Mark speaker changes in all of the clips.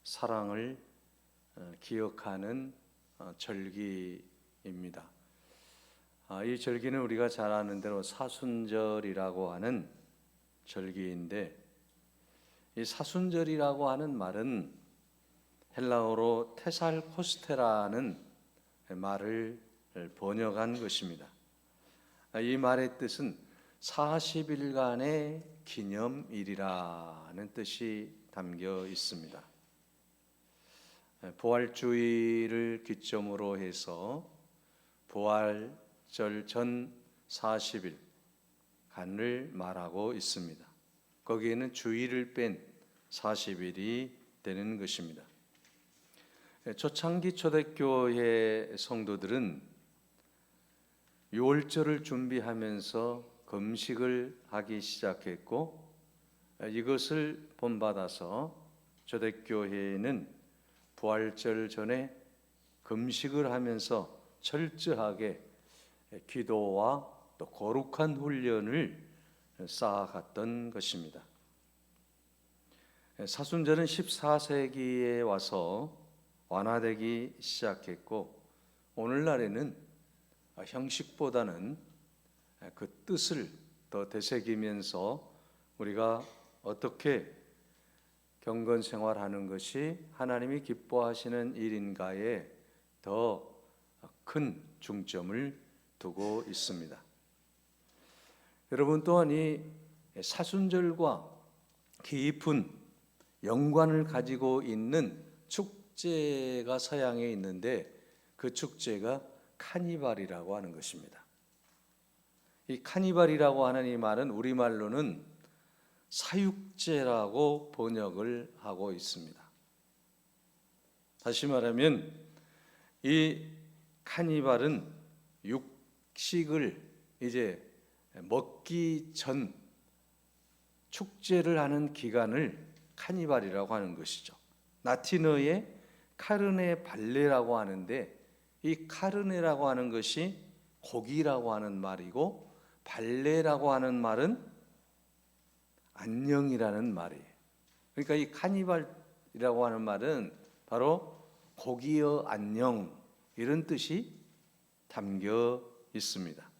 Speaker 1: 사랑을 기억하는 절기입니다. 이 절기는 우리가 잘 아는 대로 사순절이라고 하는 절기인데, 이 사순절이라고 하는 말은 헬라어로 테살코스테라는 말을 번역한 것입니다. 이 말의 뜻은 40일간의 기념일이라는 뜻이 담겨 있습니다. 부활주의를 기점으로 해서 부활절 전 40일간을 말하고 있습니다. 거기에는 주일을 뺀 40일이 되는 것입니다. 초창기 초대교회 성도들은 유월절을 준비하면서 금식을 하기 시작했고, 이것을 본받아서 초대교회에는 부활절 전에 금식을 하면서 철저하게 기도와 또 거룩한 훈련을 쌓아갔던 것입니다. 사순절은 14세기에 와서 완화되기 시작했고, 오늘날에는 형식보다는 그 뜻을 더 되새기면서 우리가 어떻게 경건 생활하는 것이 하나님이 기뻐하시는 일인가에 더 큰 중점을 두고 있습니다. 여러분, 또한 이 사순절과 깊은 연관을 가지고 있는 축제가 서양에 있는데, 그 축제가 카니발이라고 하는 것입니다. 이 카니발이라고 하는 이 말은 우리말로는 사육제라고 번역을 하고 있습니다. 다시 말하면 이 카니발은 육식을 이제 먹기 전 축제를 하는 기간을 카니발이라고 하는 것이죠. 라틴어에 카르네 발레라고 하는데, 이 카르네라고 하는 것이 고기라고 하는 말이고, 발레라고 하는 말은 안녕이라는 말이에요. 그러니까 이 카니발이라고 하는 말은 바로 고기여 안녕, 이런 뜻이 담겨 있습니다.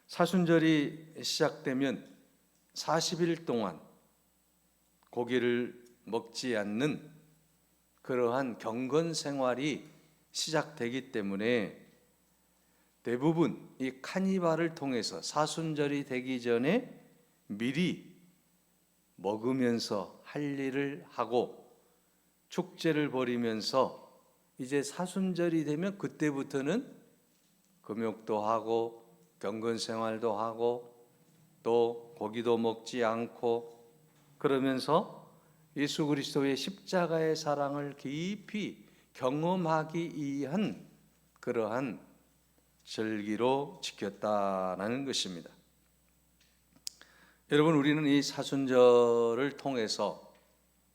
Speaker 1: 사순절이 시작되면 40일 동안 고기를 먹지 않는 그러한 경건 생활이 시작되기 때문에 대부분 이 카니발을 통해서 사순절이 되기 전에 미리 먹으면서 할 일을 하고 축제를 벌이면서 이제 사순절이 되면 그때부터는 금욕도 하고 경건 생활도 하고 또 고기도 먹지 않고, 그러면서 예수 그리스도의 십자가의 사랑을 깊이 경험하기 위한 그러한 절기로 지켰다라는 것입니다. 여러분, 우리는 이 사순절을 통해서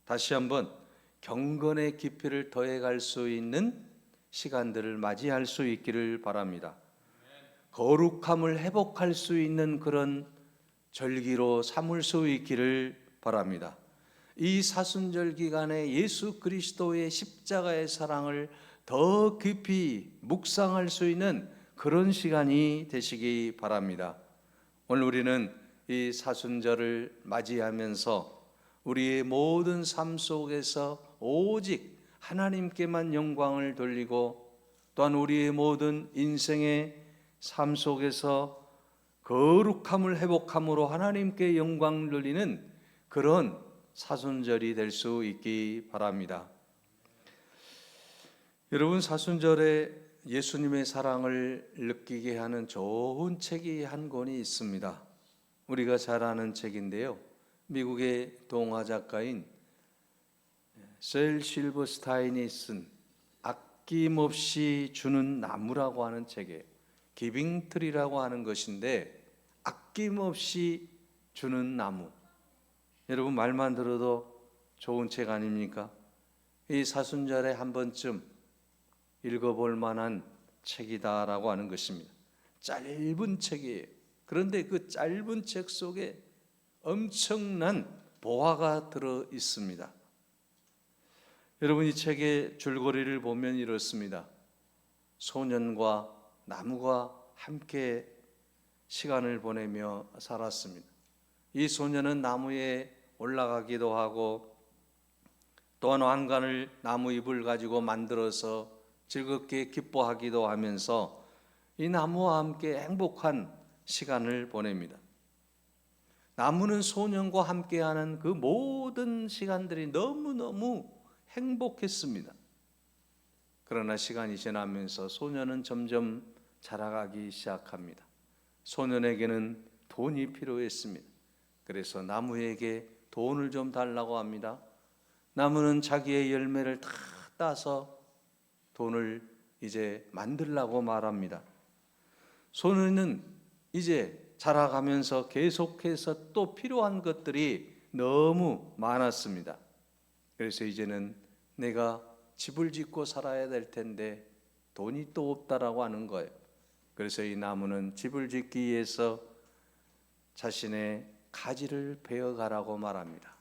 Speaker 1: 다시 한번 경건의 깊이를 더해갈 수 있는 시간들을 맞이할 수 있기를 바랍니다. 거룩함을 회복할 수 있는 그런 절기로 삼을 수 있기를 바랍니다. 이 사순절 기간에 예수 그리스도의 십자가의 사랑을 더 깊이 묵상할 수 있는 그런 시간이 되시기 바랍니다. 오늘 우리는 이 사순절을 맞이하면서 우리의 모든 삶 속에서 오직 하나님께만 영광을 돌리고, 또한 우리의 모든 인생의 삶 속에서 거룩함을 회복함으로 하나님께 영광을 돌리는 그런 사순절이 될 수 있기 바랍니다. 여러분, 사순절에 예수님의 사랑을 느끼게 하는 좋은 책이 한 권이 있습니다. 우리가 잘 아는 책인데요, 미국의 동화 작가인 셀 실버스타인이 쓴 아낌없이 주는 나무라고 하는 책이에요. 기빙트리라고 하는 것인데, 아낌없이 주는 나무. 여러분, 말만 들어도 좋은 책 아닙니까? 이 사순절에 한 번쯤 읽어볼 만한 책이다라고 하는 것입니다. 짧은 책이에요. 그런데 그 짧은 책 속에 엄청난 보화가 들어 있습니다. 여러분, 이 책의 줄거리를 보면 이렇습니다. 소년과 나무가 함께 시간을 보내며 살았습니다. 이 소년은 나무에 올라가기도 하고 또한 왕관을 나무 잎을 가지고 만들어서 즐겁게 기뻐하기도 하면서 이 나무와 함께 행복한 시간을 보냅니다. 나무는 소년과 함께하는 그 모든 시간들이 너무너무 행복했습니다. 그러나 시간이 지나면서 소년은 점점 자라가기 시작합니다. 소년에게는 돈이 필요했습니다. 그래서 나무에게 돈을 좀 달라고 합니다. 나무는 자기의 열매를 다 따서 돈을 이제 만들라고 말합니다. 소년은 이제 자라가면서 계속해서 또 필요한 것들이 너무 많았습니다. 그래서 이제는 내가 집을 짓고 살아야 될 텐데 돈이 또 없다라고 하는 거예요. 그래서 이 나무는 집을 짓기 위해서 자신의 가지를 베어가라고 말합니다.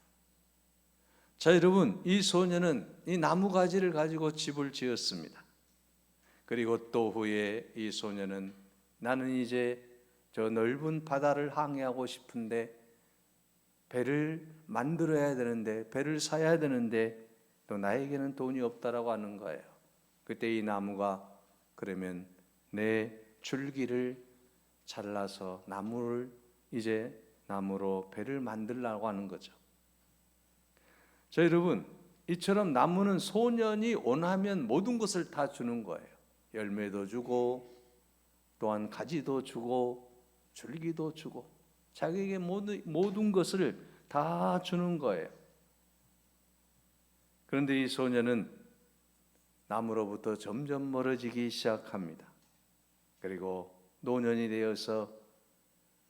Speaker 1: 자, 여러분, 이 소년은 이 나무 가지를 가지고 집을 지었습니다. 그리고 또 후에 이 소년은 나는 이제 저 넓은 바다를 항해하고 싶은데 배를 만들어야 되는데, 배를 사야 되는데 또 나에게는 돈이 없다라고 하는 거예요. 그때 이 나무가 그러면 내 줄기를 잘라서 나무로 배를 만들라고 하는 거죠. 자, 여러분, 이처럼 나무는 소년이 원하면 모든 것을 다 주는 거예요. 열매도 주고 또한 가지도 주고 줄기도 주고 자기에게 모든 것을 다 주는 거예요. 그런데 이 소년은 나무로부터 점점 멀어지기 시작합니다. 그리고 노년이 되어서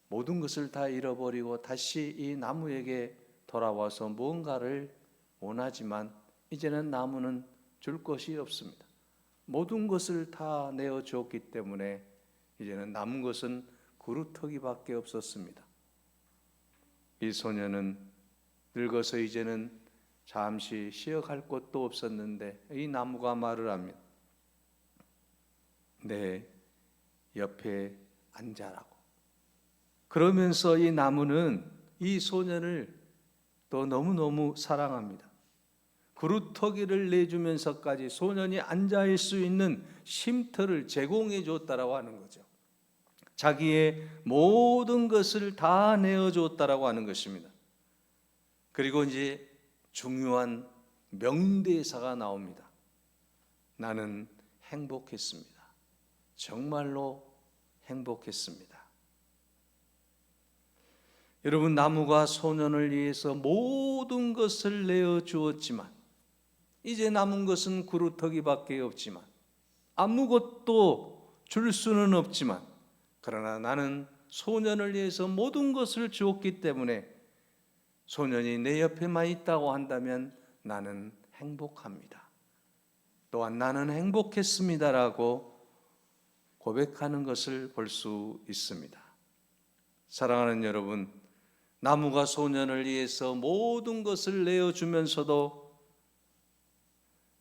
Speaker 1: 모든 것을 다 잃어버리고 다시 이 나무에게 돌아와서 무언가를 원하지만 이제는 나무는 줄 것이 없습니다. 모든 것을 다 내어주었기 때문에 이제는 남은 것은 그루터기밖에 없었습니다. 이 소년은 늙어서 이제는 잠시 쉬어갈 곳도 없었는데 이 나무가 말을 합니다. 내 옆에 앉아라고. 그러면서 이 나무는 이 소년을 또 너무너무 사랑합니다. 그루터기를 내주면서까지 소년이 앉아있을 수 있는 쉼터를 제공해 줬다라고 하는 거죠. 자기의 모든 것을 다 내어줬다라고 하는 것입니다. 그리고 이제 중요한 명대사가 나옵니다. 나는 행복했습니다. 정말로 행복했습니다. 여러분, 나무가 소년을 위해서 모든 것을 내어주었지만 이제 남은 것은 그루터기밖에 없지만 아무것도 줄 수는 없지만 그러나 나는 소년을 위해서 모든 것을 주었기 때문에 소년이 내 옆에만 있다고 한다면 나는 행복합니다. 또한 나는 행복했습니다라고 고백하는 것을 볼 수 있습니다. 사랑하는 여러분, 나무가 소년을 위해서 모든 것을 내어주면서도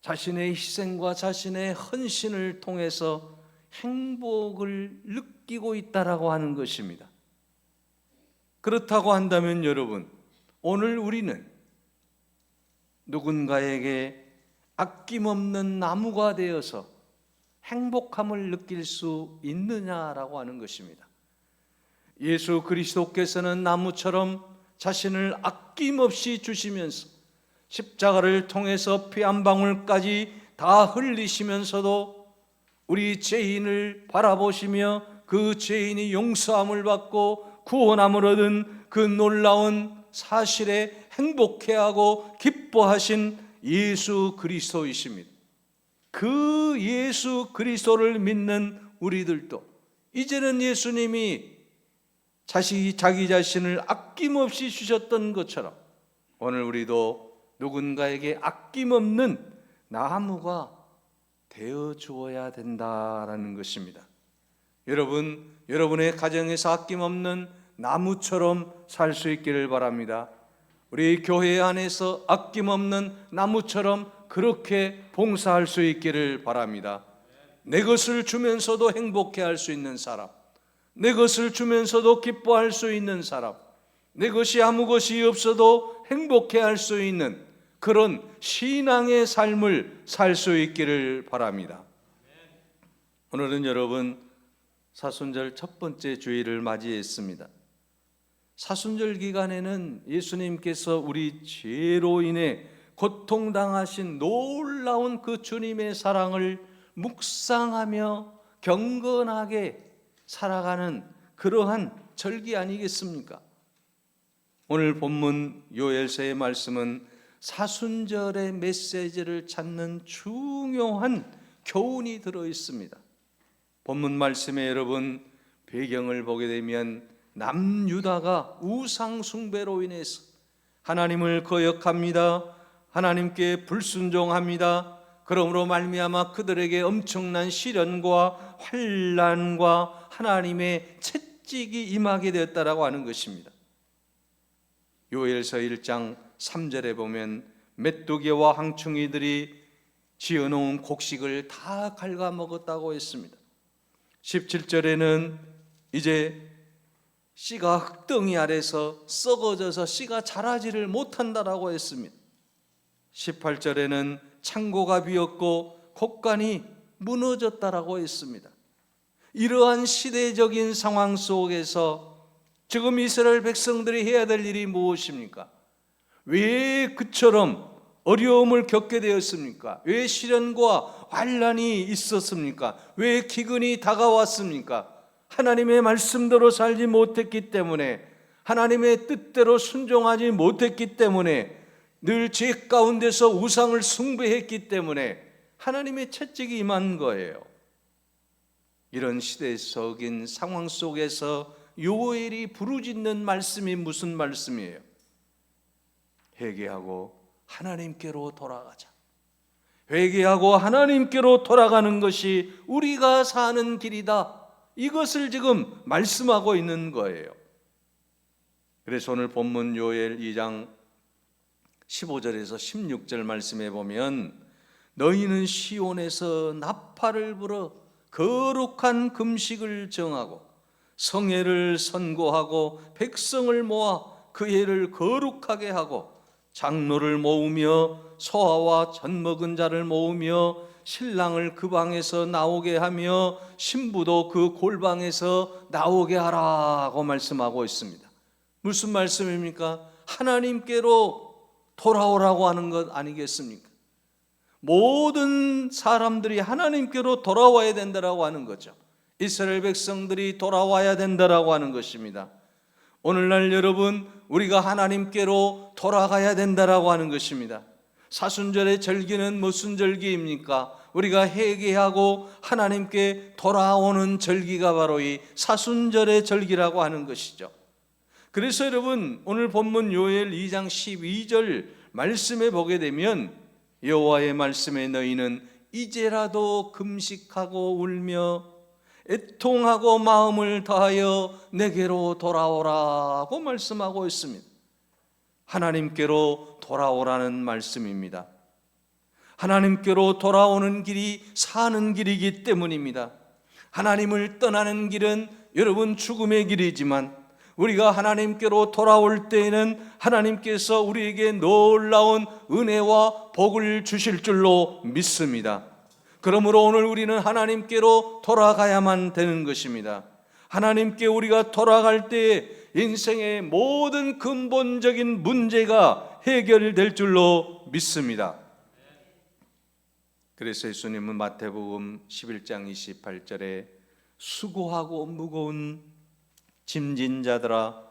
Speaker 1: 자신의 희생과 자신의 헌신을 통해서 행복을 느끼고 있다라고 하는 것입니다. 그렇다고 한다면 여러분, 오늘 우리는 누군가에게 아낌없는 나무가 되어서 행복함을 느낄 수 있느냐라고 하는 것입니다. 예수 그리스도께서는 나무처럼 자신을 아낌없이 주시면서 십자가를 통해서 피 한 방울까지 다 흘리시면서도 우리 죄인을 바라보시며 그 죄인이 용서함을 받고 구원함을 얻은 그 놀라운 사실에 행복해하고 기뻐하신 예수 그리스도이십니다. 그 예수 그리스도를 믿는 우리들도 이제는 예수님이 자기 자신을 아낌없이 주셨던 것처럼 오늘 우리도 누군가에게 아낌없는 나무가 되어 주어야 된다라는 것입니다. 여러분, 여러분의 가정에서 아낌없는 나무처럼 살 수 있기를 바랍니다. 우리 교회 안에서 아낌없는 나무처럼 그렇게 봉사할 수 있기를 바랍니다. 내 것을 주면서도 행복해 할 수 있는 사람, 내 것을 주면서도 기뻐할 수 있는 사람, 내 것이 아무 것이 없어도 행복해 할 수 있는 그런 신앙의 삶을 살 수 있기를 바랍니다. 오늘은 여러분 사순절 첫 번째 주일을 맞이했습니다. 사순절 기간에는 예수님께서 우리 죄로 인해 고통당하신 놀라운 그 주님의 사랑을 묵상하며 경건하게 살아가는 그러한 절기 아니겠습니까? 오늘 본문 요엘서의 말씀은 사순절의 메시지를 찾는 중요한 교훈이 들어 있습니다. 본문 말씀에 여러분 배경을 보게 되면 남유다가 우상 숭배로 인해서 하나님을 거역합니다. 하나님께 불순종합니다. 그러므로 말미암아 그들에게 엄청난 시련과 환난과 하나님의 채찍이 임하게 되었다라고 하는 것입니다. 요엘서 1장 3절에 보면 메뚜기와 황충이들이 지어놓은 곡식을 다 갉아먹었다고 했습니다. 17절에는 이제 씨가 흙덩이 아래서 썩어져서 씨가 자라지를 못한다라고 했습니다. 18절에는 창고가 비었고 곡간이 무너졌다라고 했습니다. 이러한 시대적인 상황 속에서 지금 이스라엘 백성들이 해야 될 일이 무엇입니까? 왜 그처럼 어려움을 겪게 되었습니까? 왜 시련과 환난이 있었습니까? 왜 기근이 다가왔습니까? 하나님의 말씀대로 살지 못했기 때문에, 하나님의 뜻대로 순종하지 못했기 때문에, 늘 죄 가운데서 우상을 숭배했기 때문에 하나님의 채찍이 임한 거예요. 이런 시대적인 상황 속에서 요엘이 부르짖는 말씀이 무슨 말씀이에요? 회개하고 하나님께로 돌아가자. 회개하고 하나님께로 돌아가는 것이 우리가 사는 길이다. 이것을 지금 말씀하고 있는 거예요. 그래서 오늘 본문 요엘 2장 15절에서 16절 말씀에 보면 너희는 시온에서 나팔을 불어 거룩한 금식을 정하고 성회를 선고하고 백성을 모아 그 해를 거룩하게 하고 장로를 모으며 소아와 젖먹은 자를 모으며 신랑을 그 방에서 나오게 하며 신부도 그 골방에서 나오게 하라고 말씀하고 있습니다. 무슨 말씀입니까? 하나님께로 돌아오라고 하는 것 아니겠습니까? 모든 사람들이 하나님께로 돌아와야 된다라고 하는 거죠. 이스라엘 백성들이 돌아와야 된다라고 하는 것입니다. 오늘날 여러분, 우리가 하나님께로 돌아가야 된다라고 하는 것입니다. 사순절의 절기는 무슨 절기입니까? 우리가 회개하고 하나님께 돌아오는 절기가 바로 이 사순절의 절기라고 하는 것이죠. 그래서 여러분, 오늘 본문 요엘 2장 12절 말씀에 보게 되면 여호와의 말씀에 너희는 이제라도 금식하고 울며 애통하고 마음을 다하여 내게로 돌아오라고 말씀하고 있습니다. 하나님께로 돌아오라는 말씀입니다. 하나님께로 돌아오는 길이 사는 길이기 때문입니다. 하나님을 떠나는 길은 여러분 죽음의 길이지만 우리가 하나님께로 돌아올 때에는 하나님께서 우리에게 놀라운 은혜와 복을 주실 줄로 믿습니다. 그러므로 오늘 우리는 하나님께로 돌아가야만 되는 것입니다. 하나님께 우리가 돌아갈 때에 인생의 모든 근본적인 문제가 해결될 줄로 믿습니다. 그래서 예수님은 마태복음 11장 28절에 수고하고 무거운 짐진 자들아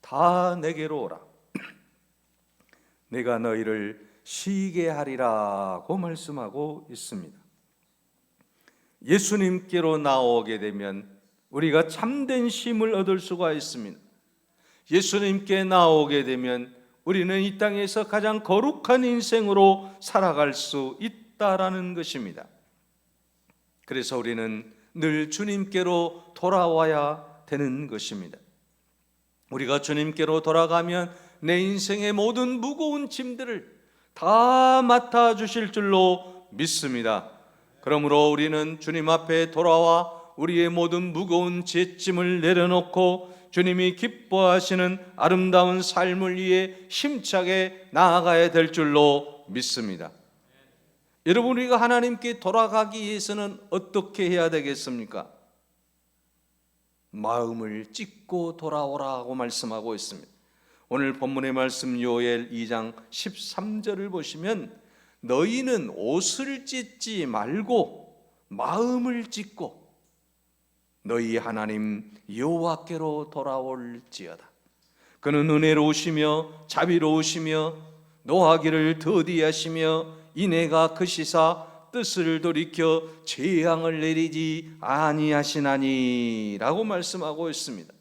Speaker 1: 다 내게로 오라 내가 너희를 쉬게 하리라고 말씀하고 있습니다. 예수님께로 나오게 되면 우리가 참된 쉼을 얻을 수가 있습니다. 예수님께 나오게 되면 우리는 이 땅에서 가장 거룩한 인생으로 살아갈 수 있다라는 것입니다. 그래서 우리는 늘 주님께로 돌아와야 되는 것입니다. 우리가 주님께로 돌아가면 내 인생의 모든 무거운 짐들을 다 맡아주실 줄로 믿습니다. 그러므로 우리는 주님 앞에 돌아와 우리의 모든 무거운 죄짐을 내려놓고 주님이 기뻐하시는 아름다운 삶을 위해 힘차게 나아가야 될 줄로 믿습니다. 여러분, 우리가 하나님께 돌아가기 위해서는 어떻게 해야 되겠습니까? 마음을 찢고 돌아오라고 말씀하고 있습니다. 오늘 본문의 말씀 요엘 2장 13절을 보시면 너희는 옷을 찢지 말고 마음을 찢고 너희 하나님 여호와께로 돌아올지어다. 그는 은혜로우시며 자비로우시며 노하기를 더디하시며 인애가 크시사 뜻을 돌이켜 재앙을 내리지 아니하시나니 라고 말씀하고 있습니다.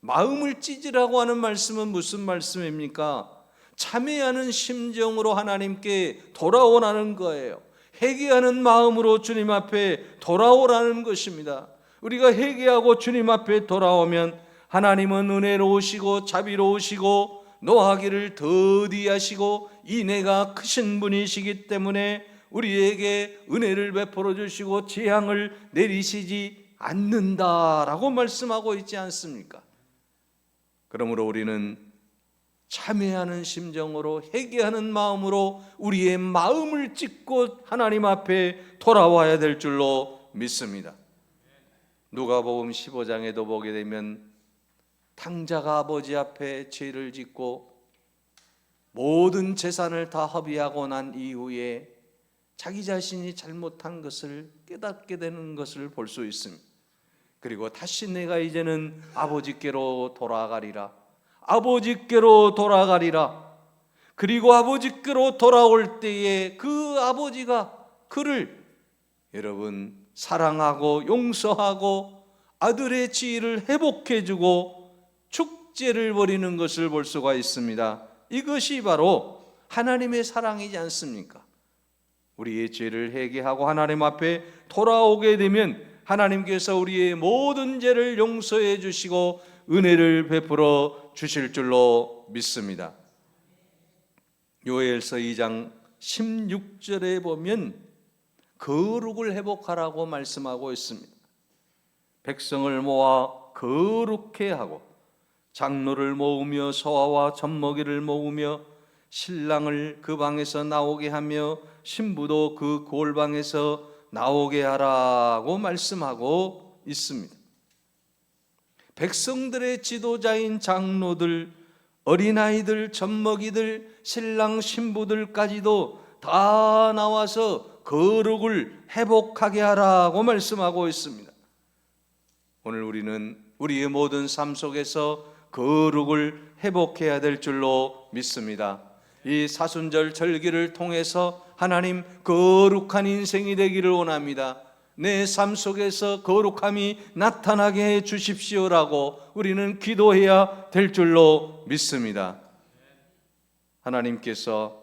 Speaker 1: 마음을 찢으라고 하는 말씀은 무슨 말씀입니까? 참회하는 심정으로 하나님께 돌아오라는 거예요. 회개하는 마음으로 주님 앞에 돌아오라는 것입니다. 우리가 회개하고 주님 앞에 돌아오면 하나님은 은혜로우시고 자비로우시고 노하기를 더디하시고 인애가 크신 분이시기 때문에 우리에게 은혜를 베풀어 주시고 재앙을 내리시지 않는다라고 말씀하고 있지 않습니까? 그러므로 우리는 참회하는 심정으로 회개하는 마음으로 우리의 마음을 찢고 하나님 앞에 돌아와야 될 줄로 믿습니다. 누가복음 15장에도 보게 되면 탕자가 아버지 앞에 죄를 짓고 모든 재산을 다 허비하고 난 이후에 자기 자신이 잘못한 것을 깨닫게 되는 것을 볼 수 있습니다. 그리고 다시 내가 이제는 아버지께로 돌아가리라, 아버지께로 돌아가리라. 그리고 아버지께로 돌아올 때에 그 아버지가 그를 여러분 사랑하고 용서하고 아들의 지위를 회복해주고 축제를 벌이는 것을 볼 수가 있습니다. 이것이 바로 하나님의 사랑이지 않습니까? 우리의 죄를 회개하고 하나님 앞에 돌아오게 되면 하나님께서 우리의 모든 죄를 용서해 주시고 은혜를 베풀어 주실 줄로 믿습니다. 요엘서 2장 16절에 보면 거룩을 회복하라고 말씀하고 있습니다. 백성을 모아 거룩해 하고 장로를 모으며 소아와 젖먹이를 모으며 신랑을 그 방에서 나오게 하며 신부도 그 골방에서 나오게 하라고 말씀하고 있습니다. 백성들의 지도자인 장로들, 어린아이들, 젖먹이들, 신랑 신부들까지도 다 나와서 거룩을 회복하게 하라고 말씀하고 있습니다. 오늘 우리는 우리의 모든 삶 속에서 거룩을 회복해야 될 줄로 믿습니다. 이 사순절 절기를 통해서 하나님 거룩한 인생이 되기를 원합니다. 내 삶 속에서 거룩함이 나타나게 해 주십시오라고 우리는 기도해야 될 줄로 믿습니다. 하나님께서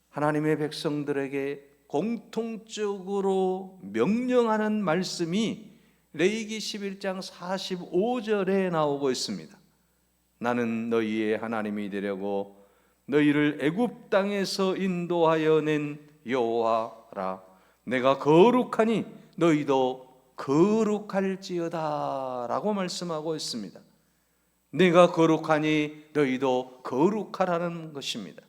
Speaker 1: 하나님의 백성들에게 공통적으로 명령하는 말씀이 레위기 11장 45절에 나오고 있습니다. 나는 너희의 하나님이 되려고 너희를 애굽 땅에서 인도하여 낸 여호와라. 내가 거룩하니 너희도 거룩할지어다 라고 말씀하고 있습니다. 내가 거룩하니 너희도 거룩하라는 것입니다.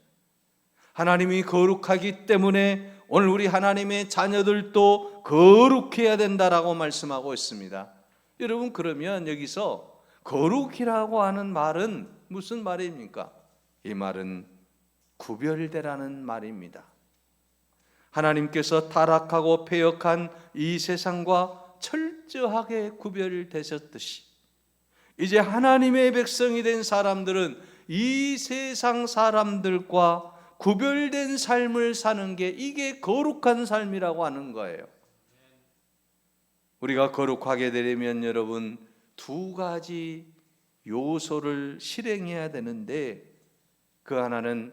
Speaker 1: 하나님이 거룩하기 때문에 오늘 우리 하나님의 자녀들도 거룩해야 된다라고 말씀하고 있습니다. 여러분, 그러면 여기서 거룩이라고 하는 말은 무슨 말입니까? 이 말은 구별되라는 말입니다. 하나님께서 타락하고 패역한 이 세상과 철저하게 구별되셨듯이 이제 하나님의 백성이 된 사람들은 이 세상 사람들과 구별된 삶을 사는 게 이게 거룩한 삶이라고 하는 거예요. 우리가 거룩하게 되려면 여러분 두 가지 요소를 실행해야 되는데 그 하나는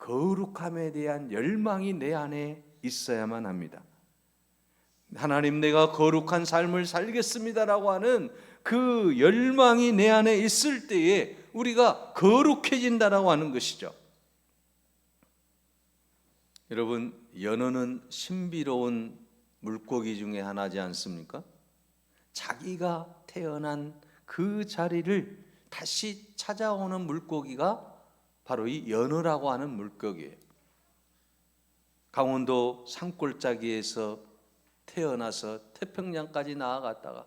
Speaker 1: 거룩함에 대한 열망이 내 안에 있어야만 합니다. 하나님, 내가 거룩한 삶을 살겠습니다라고 하는 그 열망이 내 안에 있을 때에 우리가 거룩해진다라고 하는 것이죠. 여러분, 연어는 신비로운 물고기 중에 하나지 않습니까? 자기가 태어난 그 자리를 다시 찾아오는 물고기가 바로 이 연어라고 하는 물고기예요. 강원도 산골짜기에서 태어나서 태평양까지 나아갔다가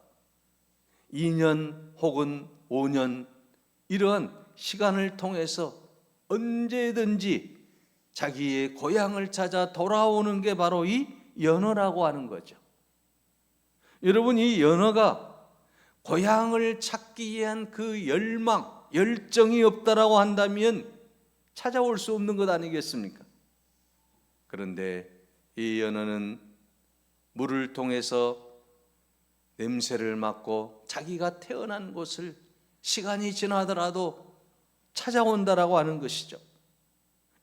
Speaker 1: 2년 혹은 5년 이러한 시간을 통해서 언제든지 자기의 고향을 찾아 돌아오는 게 바로 이 연어라고 하는 거죠. 여러분, 이 연어가 고향을 찾기 위한 그 열망, 열정이 없다라고 한다면 찾아올 수 없는 것 아니겠습니까? 그런데 이 연어는 물을 통해서 냄새를 맡고 자기가 태어난 곳을 시간이 지나더라도 찾아온다라고 하는 것이죠.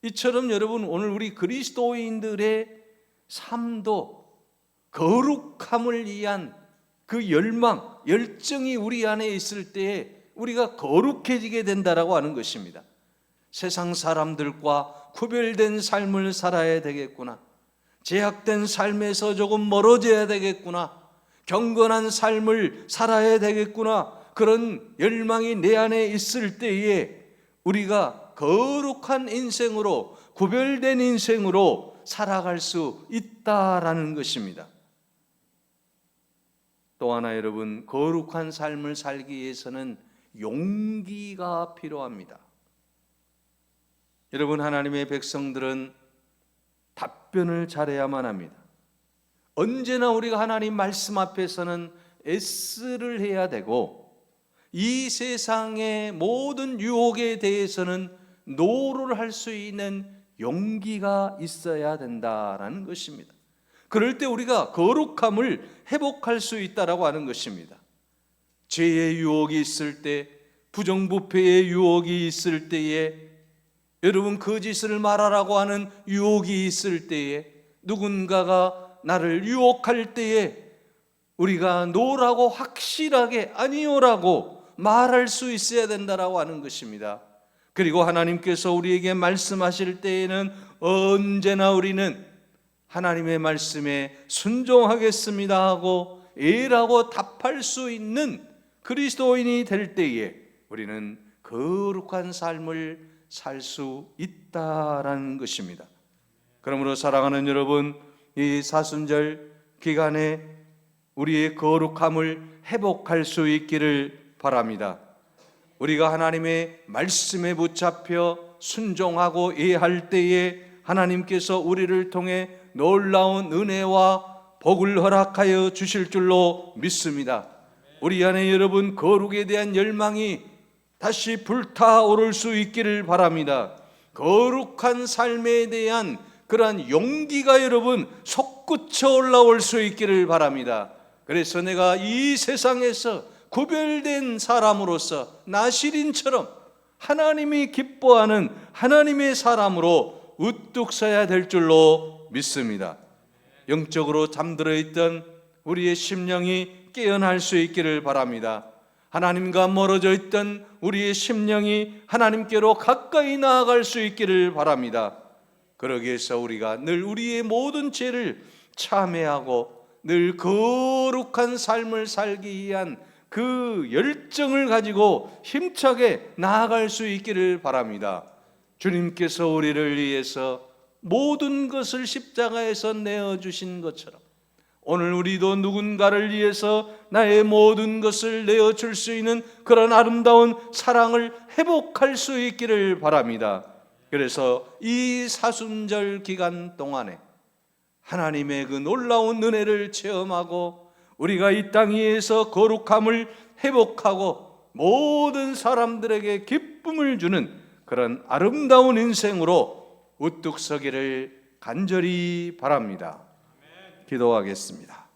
Speaker 1: 이처럼 여러분, 오늘 우리 그리스도인들의 삶도 거룩함을 위한 그 열망, 열정이 우리 안에 있을 때에 우리가 거룩해지게 된다라고 하는 것입니다. 세상 사람들과 구별된 삶을 살아야 되겠구나, 제약된 삶에서 조금 멀어져야 되겠구나, 경건한 삶을 살아야 되겠구나, 그런 열망이 내 안에 있을 때에 우리가 거룩한 인생으로, 구별된 인생으로 살아갈 수 있다라는 것입니다. 또 하나 여러분, 거룩한 삶을 살기 위해서는 용기가 필요합니다. 여러분, 하나님의 백성들은 답변을 잘해야만 합니다. 언제나 우리가 하나님 말씀 앞에서는 S를 해야 되고, 이 세상의 모든 유혹에 대해서는 노를 할 수 있는 용기가 있어야 된다라는 것입니다. 그럴 때 우리가 거룩함을 회복할 수 있다라고 하는 것입니다. 죄의 유혹이 있을 때, 부정부패의 유혹이 있을 때에, 여러분 거짓을 말하라고 하는 유혹이 있을 때에, 누군가가 나를 유혹할 때에 우리가 노라고 확실하게 아니요라고 말할 수 있어야 된다라고 하는 것입니다. 그리고 하나님께서 우리에게 말씀하실 때에는 언제나 우리는 하나님의 말씀에 순종하겠습니다 하고 예라고 답할 수 있는 그리스도인이 될 때에 우리는 거룩한 삶을 살 수 있다라는 것입니다. 그러므로 사랑하는 여러분, 이 사순절 기간에 우리의 거룩함을 회복할 수 있기를 바랍니다. 우리가 하나님의 말씀에 붙잡혀 순종하고 예할 때에 하나님께서 우리를 통해 놀라운 은혜와 복을 허락하여 주실 줄로 믿습니다. 우리 안에 여러분 거룩에 대한 열망이 다시 불타오를 수 있기를 바랍니다. 거룩한 삶에 대한 그러한 용기가 여러분 솟구쳐 올라올 수 있기를 바랍니다. 그래서 내가 이 세상에서 구별된 사람으로서 나시린처럼 하나님이 기뻐하는 하나님의 사람으로 우뚝 서야 될 줄로 믿습니다. 영적으로 잠들어 있던 우리의 심령이 깨어날 수 있기를 바랍니다. 하나님과 멀어져 있던 우리의 심령이 하나님께로 가까이 나아갈 수 있기를 바랍니다. 그러기 위해서 우리가 늘 우리의 모든 죄를 참회하고 늘 거룩한 삶을 살기 위한 그 열정을 가지고 힘차게 나아갈 수 있기를 바랍니다. 주님께서 우리를 위해서 모든 것을 십자가에서 내어주신 것처럼 오늘 우리도 누군가를 위해서 나의 모든 것을 내어줄 수 있는 그런 아름다운 사랑을 회복할 수 있기를 바랍니다. 그래서 이 사순절 기간 동안에 하나님의 그 놀라운 은혜를 체험하고 우리가 이 땅 위에서 거룩함을 회복하고 모든 사람들에게 기쁨을 주는 그런 아름다운 인생으로 우뚝 서기를 간절히 바랍니다. 기도하겠습니다.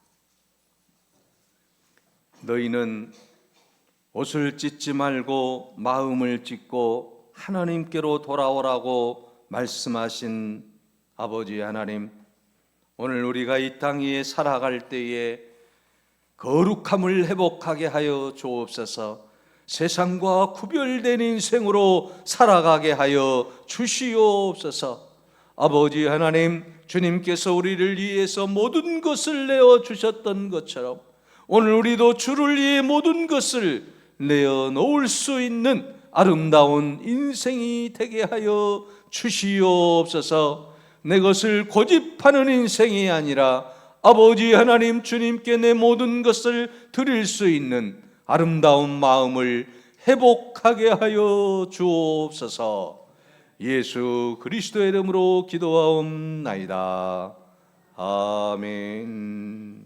Speaker 1: 너희는 옷을 찢지 말고 마음을 찢고 하나님께로 돌아오라고 말씀하신 아버지 하나님, 오늘 우리가 이 땅 위에 살아갈 때에 거룩함을 회복하게 하여 주옵소서. 세상과 구별된 인생으로 살아가게 하여 주시옵소서. 아버지 하나님, 주님께서 우리를 위해서 모든 것을 내어 주셨던 것처럼 오늘 우리도 주를 위해 모든 것을 내어 놓을 수 있는 아름다운 인생이 되게 하여 주시옵소서. 내 것을 고집하는 인생이 아니라 아버지 하나님, 주님께 내 모든 것을 드릴 수 있는 아름다운 마음을 회복하게 하여 주옵소서. 예수 그리스도의 이름으로 기도하옵나이다. 아멘.